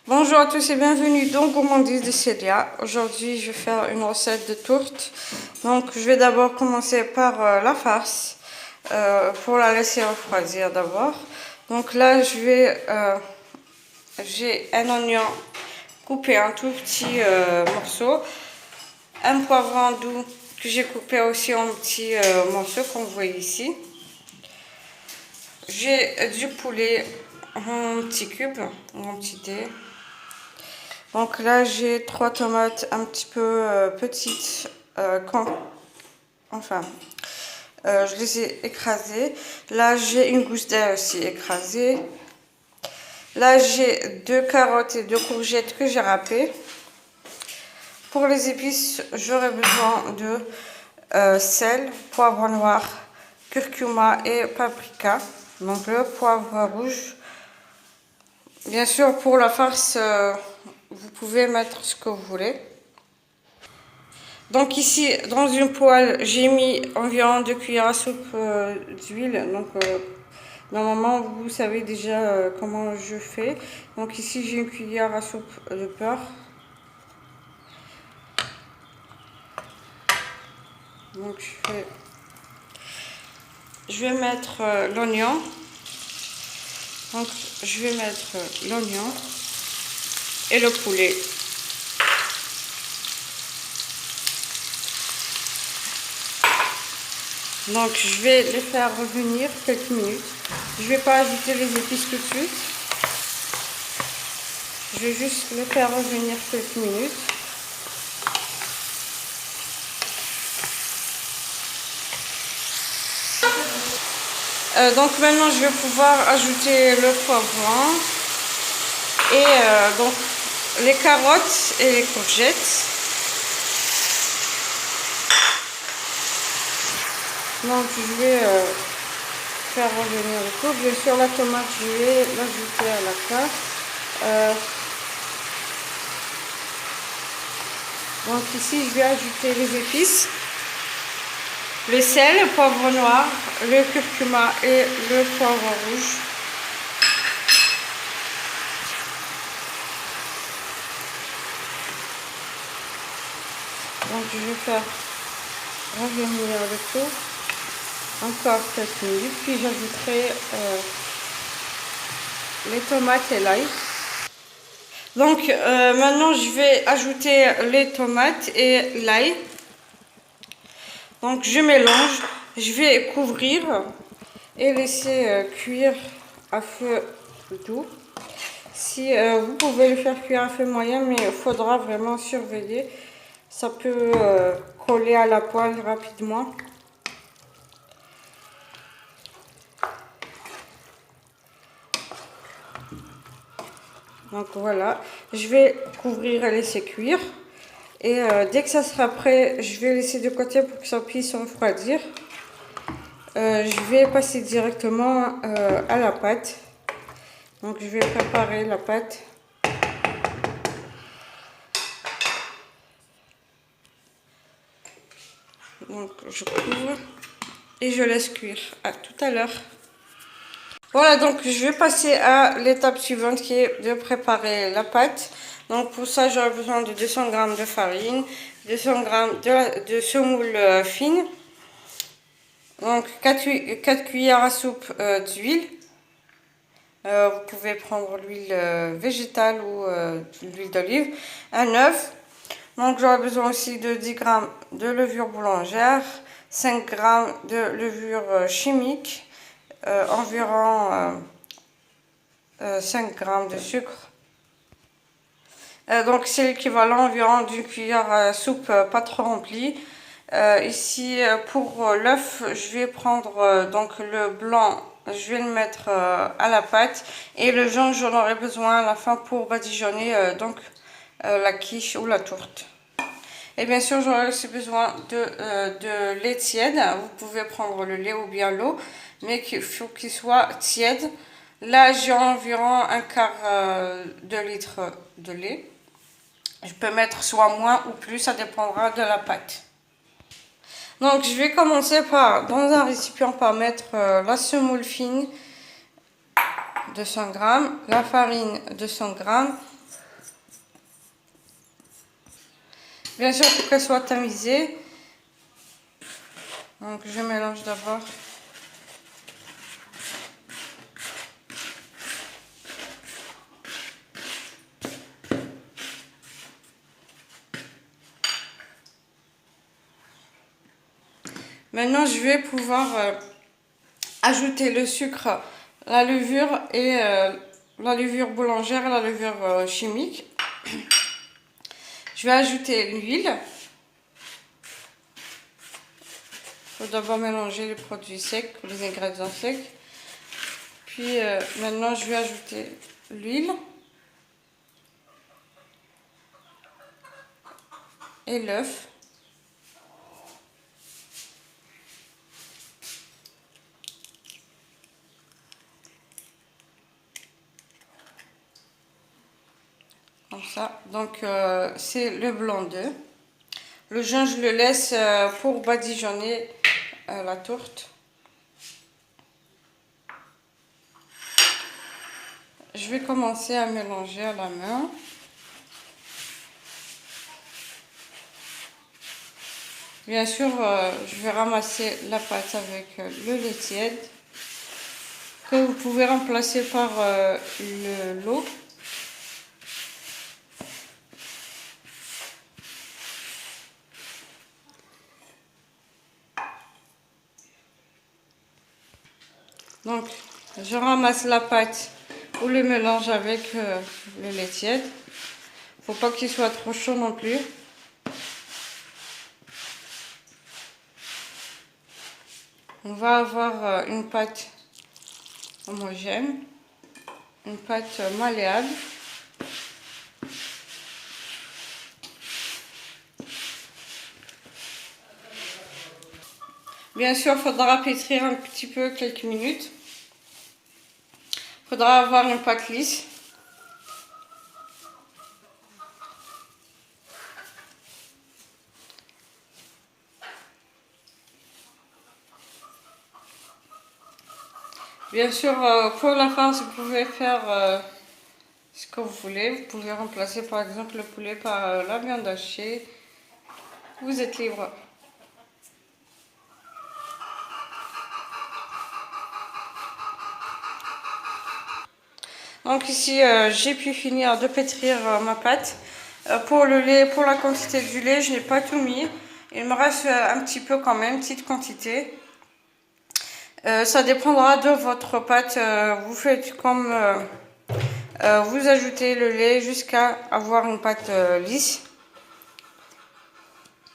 Bonjour à tous et bienvenue dans Gourmandise de Célia. Aujourd'hui, je vais faire une recette de tourte. Donc, je vais d'abord commencer par la farce pour la laisser refroidir d'abord. Donc là, j'ai un oignon coupé en tout petits morceaux, un poivron doux que j'ai coupé aussi en petits morceaux comme vous voyez ici. J'ai du poulet en petits cubes, en petits dés. Donc là, j'ai 3 tomates un petit peu petites, je les ai écrasées. Là, j'ai une gousse d'ail aussi écrasée. Là, j'ai 2 carottes et 2 courgettes que j'ai râpées. Pour les épices, j'aurai besoin de sel, poivre noir, curcuma et paprika. Donc le poivre rouge. Bien sûr, pour la farce, vous pouvez mettre ce que vous voulez. Donc ici, dans une poêle, j'ai mis environ 2 cuillères à soupe d'huile. Donc normalement, vous savez déjà comment je fais. Donc ici, j'ai une cuillère à soupe de beurre. Donc je vais mettre l'oignon. Donc je vais mettre l'oignon et le poulet. Donc je vais les faire revenir quelques minutes. Je ne vais pas ajouter les épices tout de suite. Je vais juste les faire revenir quelques minutes. Donc maintenant je vais pouvoir ajouter le poivron et donc les carottes et les courgettes. Donc je vais faire revenir le tout. Bien sûr la tomate je vais l'ajouter à la fin. Donc ici je vais ajouter les épices. Le sel, le poivre noir, le curcuma et le poivre rouge. Donc je vais faire revenir le tout encore quelques minutes, puis j'ajouterai les tomates et l'ail. Donc maintenant je vais ajouter les tomates et l'ail. Donc je mélange, je vais couvrir et laisser cuire à feu doux. Si vous pouvez le faire cuire à feu moyen, mais il faudra vraiment surveiller. Ça peut coller à la poêle rapidement. Donc voilà, je vais couvrir et laisser cuire. Et dès que ça sera prêt, je vais laisser de côté pour que ça puisse refroidir. Je vais passer directement à la pâte. Donc je vais préparer la pâte. Donc je couvre et je laisse cuire. À tout à l'heure. Voilà, donc je vais passer à l'étape suivante qui est de préparer la pâte. Donc pour ça, j'aurai besoin de 200 g de farine, 200 g de semoule fine, donc 4 cuillères à soupe d'huile. Vous pouvez prendre l'huile végétale ou l'huile d'olive, un œuf. Donc j'aurai besoin aussi de 10 g de levure boulangère, 5 g de levure chimique, environ 5 g de sucre. Donc c'est l'équivalent environ d'une cuillère à soupe pas trop remplie. Ici pour l'œuf, je vais prendre donc le blanc, je vais le mettre à la pâte, et le jaune j'en aurai besoin à la fin pour badigeonner la quiche ou la tourte. Et bien sûr j'aurai aussi besoin de lait tiède. Vous pouvez prendre le lait ou bien l'eau, mais il faut qu'il soit tiède. Là j'ai environ un quart de litre de lait. Je peux mettre soit moins ou plus, ça dépendra de la pâte. Donc je vais commencer par, dans un récipient, par mettre la semoule fine 200 g, la farine 200 g, Bien sûr, il faut qu'elle soit tamisée. Donc je mélange d'abord. Maintenant, je vais pouvoir ajouter le sucre, la levure et la levure boulangère et la levure chimique. Je vais ajouter l'huile. Il faut d'abord mélanger les produits secs, les ingrédients secs. Puis maintenant, je vais ajouter l'huile et l'œuf. Comme ça. Donc, c'est le blanc d'œuf. Le jaune, je le laisse pour badigeonner la tourte. Je vais commencer à mélanger à la main. Bien sûr, je vais ramasser la pâte avec le lait tiède, que vous pouvez remplacer par l'eau. Donc, je ramasse la pâte ou le mélange avec le lait tiède. Faut pas qu'il soit trop chaud non plus. On va avoir une pâte homogène, une pâte malléable. Bien sûr, il faudra pétrir un petit peu quelques minutes. Il faudra avoir une pâte lisse. Bien sûr, pour la farce, vous pouvez faire ce que vous voulez. Vous pouvez remplacer par exemple le poulet par la viande hachée. Vous êtes libre. Donc ici, j'ai pu finir de pétrir ma pâte. Pour le lait, pour la quantité du lait, je n'ai pas tout mis. Il me reste un petit peu quand même, petite quantité. Ça dépendra de votre pâte. Vous faites comme vous ajoutez le lait jusqu'à avoir une pâte lisse.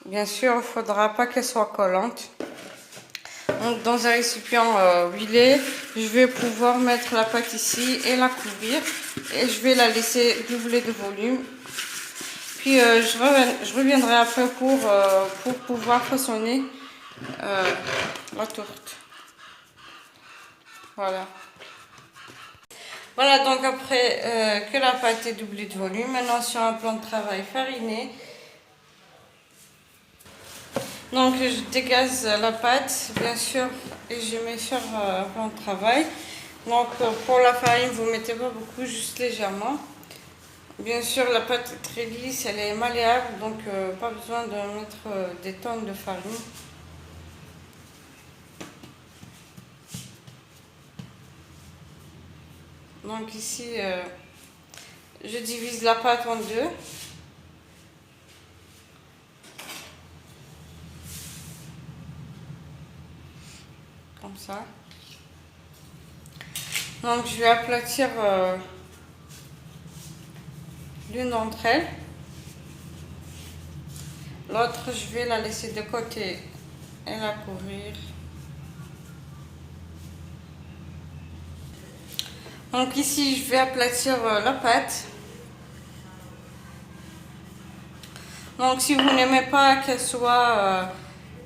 Bien sûr, il ne faudra pas qu'elle soit collante. Donc, dans un récipient huilé, je vais pouvoir mettre la pâte ici et la couvrir. Et je vais la laisser doubler de volume. Puis je reviendrai après pour pouvoir façonner la tourte. Voilà. Voilà, donc après que la pâte est doublée de volume, maintenant sur un plan de travail fariné. Donc je dégaze la pâte, bien sûr, et je mets sur un plan de travail. Donc pour la farine, vous mettez pas beaucoup, juste légèrement. Bien sûr, la pâte est très lisse, elle est malléable, donc pas besoin de mettre des tonnes de farine. Donc ici, je divise la pâte en deux. Comme ça. Donc je vais aplatir l'une d'entre elles. L'autre, je vais la laisser de côté et la couvrir. Donc ici, je vais aplatir la pâte. Donc si vous n'aimez pas qu'elle soit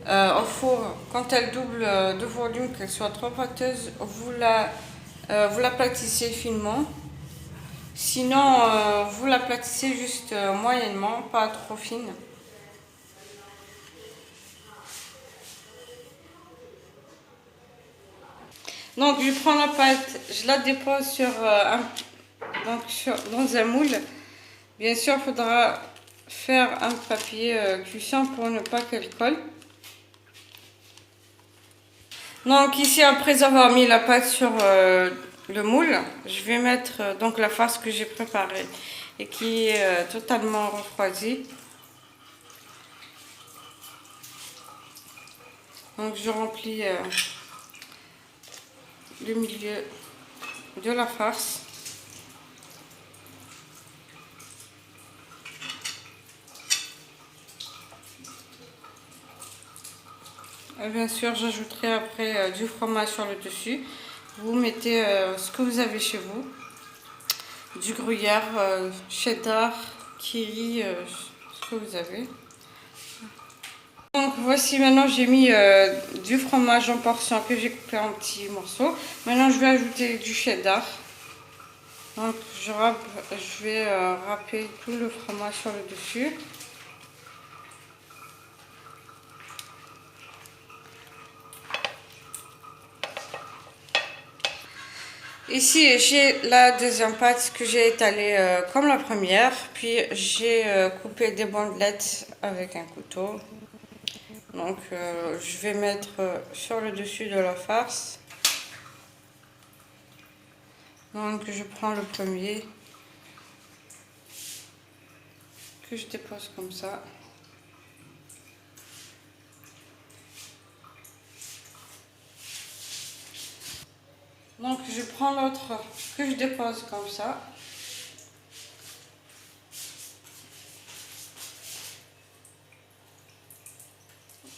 au four, quand elle double de volume, qu'elle soit trop pâteuse, vous l'aplatissez finement. Sinon, vous l'aplatissez juste moyennement, pas trop fine. Donc je prends la pâte, je la dépose sur, dans un moule. Bien sûr, il faudra faire un papier cuisson pour ne pas qu'elle colle. Donc ici, après avoir mis la pâte sur le moule, je vais mettre donc la farce que j'ai préparée et qui est totalement refroidie. Donc je remplis le milieu de la farce. Et bien sûr, j'ajouterai après du fromage sur le dessus. Vous mettez ce que vous avez chez vous. Du gruyère, cheddar, kiri, ce que vous avez. Donc voici, maintenant j'ai mis du fromage en portion que j'ai coupé en petits morceaux. Maintenant je vais ajouter du cheddar. Donc je vais râper tout le fromage sur le dessus. Ici j'ai la deuxième pâte que j'ai étalée comme la première. Puis j'ai coupé des bandelettes avec un couteau. Donc je vais mettre sur le dessus de la farce. Donc je prends le premier que je dépose comme ça. Donc je prends l'autre que je dépose comme ça.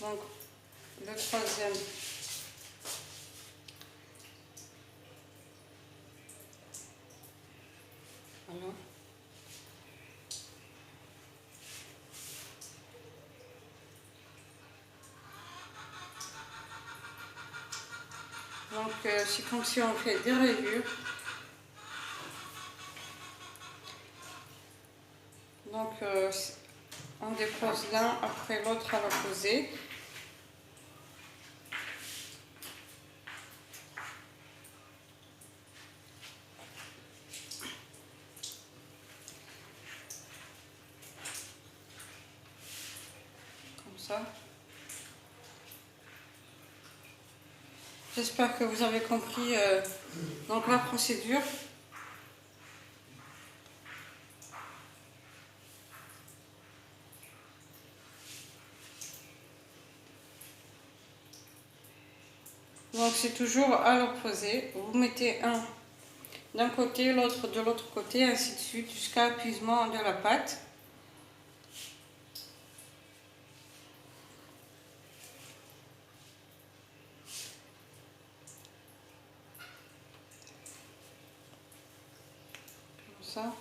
Donc le troisième. Voilà. Donc c'est comme si on fait des rayures. Donc on dépose l'un après l'autre à l'opposé. Comme ça. J'espère que vous avez compris donc la procédure. Donc c'est toujours à l'opposé. Vous mettez un d'un côté, l'autre de l'autre côté, ainsi de suite, jusqu'à épuisement de la pâte. Comme ça.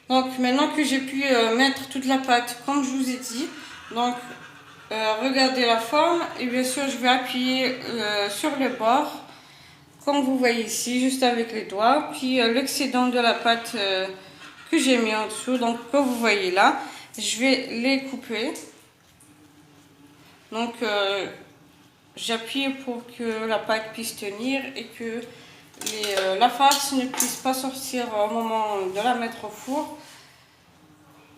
Donc maintenant que j'ai pu mettre toute la pâte comme je vous ai dit, donc regardez la forme et bien sûr je vais appuyer sur les bords comme vous voyez ici, juste avec les doigts, puis l'excédent de la pâte que j'ai mis en dessous, donc que vous voyez là, je vais les couper. Donc j'appuie pour que la pâte puisse tenir et que la farce ne puisse pas sortir au moment de la mettre au four.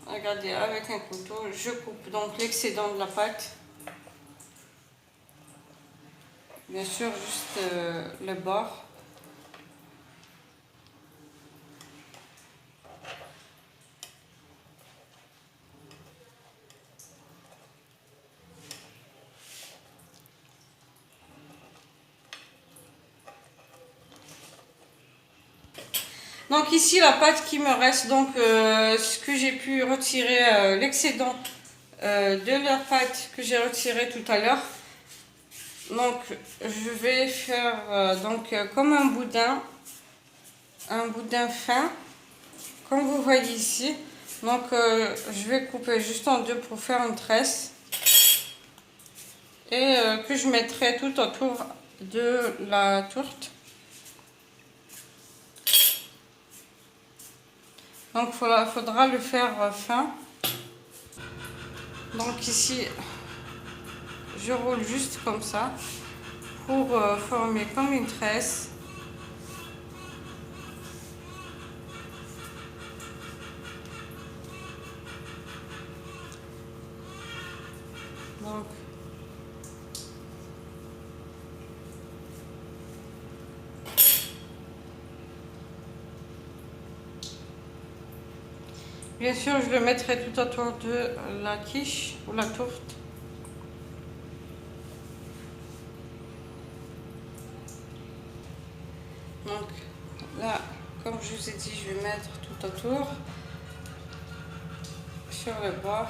Regardez, avec un couteau, je coupe donc l'excédent de la pâte. Bien sûr, juste le bord. Donc ici la pâte qui me reste, donc ce que j'ai pu retirer, l'excédent de la pâte que j'ai retiré tout à l'heure. Donc je vais faire comme un boudin fin, comme vous voyez ici. Donc je vais couper juste en deux pour faire une tresse et que je mettrai tout autour de la tourte. Donc il faudra le faire fin. Donc ici je roule juste comme ça pour former comme une tresse. Donc, bien sûr, je le mettrai tout autour de la quiche ou la tourte. Donc là, comme je vous ai dit, je vais mettre tout autour, sur le bord.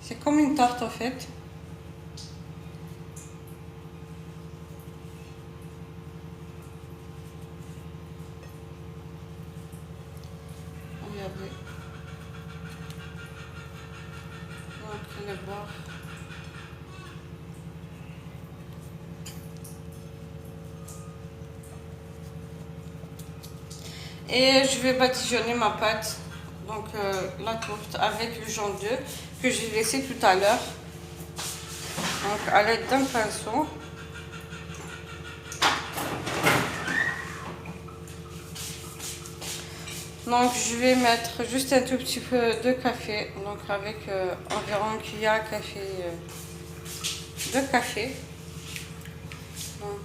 C'est comme une tarte en fait. Regardez. Donc le bord. Et je vais badigeonner ma pâte, donc la tourte, avec le jaune d'œuf que j'ai laissé tout à l'heure. Donc à l'aide d'un pinceau. Donc je vais mettre juste un tout petit peu de café, donc avec environ une cuillère à café de café. Donc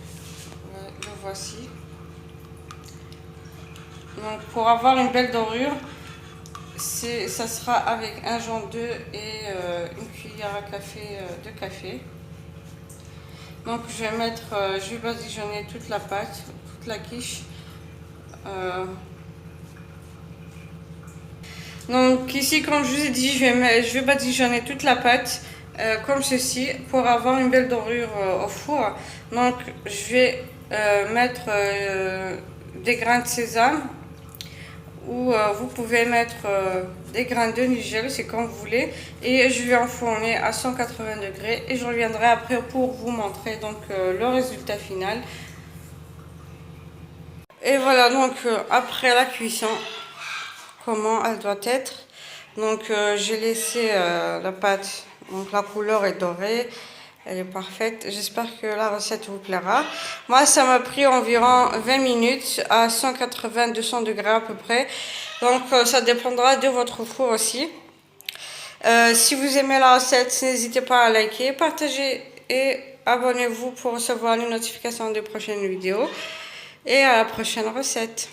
le voici. Donc pour avoir une belle dorure, ça sera avec un jaune d'œuf et une cuillère à café de café. Donc je vais mettre, je vais badigeonner toute la pâte, toute la quiche. Donc ici, comme je vous ai dit, je vais badigeonner toute la pâte comme ceci pour avoir une belle dorure au four. Donc je vais mettre des grains de sésame ou vous pouvez mettre des grains de nigel, c'est comme vous voulez. Et je vais enfourner à 180 degrés et je reviendrai après pour vous montrer donc le résultat final. Et voilà donc après la cuisson, comment elle doit être. Donc j'ai laissé la pâte, donc la couleur est dorée, elle est parfaite. J'espère que la recette vous plaira. Moi ça m'a pris environ 20 minutes à 180-200 degrés à peu près. Donc ça dépendra de votre four aussi. Si vous aimez la recette, n'hésitez pas à liker, partager et abonnez-vous pour recevoir les notifications des prochaines vidéos. Et à la prochaine recette.